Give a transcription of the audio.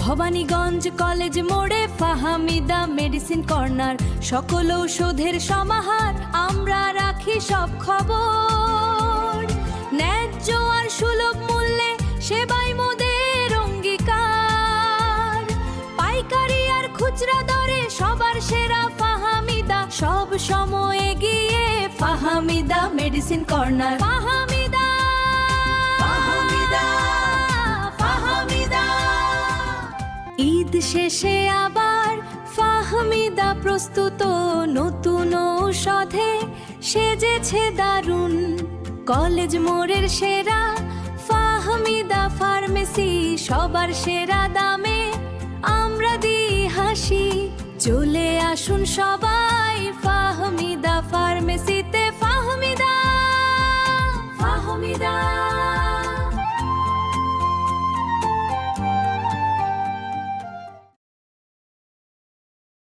Bhabaniganj college মোড়ে ফাহামিদা medicine corner, সকল ঔষধের সমাহার, আমরা রাখি সব খবর। ন্যায্য আর সুলভ মূল্যে সেবাই মোদের অঙ্গীকার। পাইকারি আর খুচরা দরে সবার সেরা ফাহামিদা, সব সময় এগিয়ে ফাহামিদা মেডিসিন কর্নার। ফাহামিদা, ফাহামিদা, ফাহামিদা। ঈদ শেষে আবার ফাহমিদা প্রস্তুত, নতুন ঔষধে সেজেছে দারুণ। কলেজ মোড়ের সেরা ফাহমিদা ফার্মেসি, সবার সেরা দামে আমরা দিই হাসি। চলে আসুন সবাই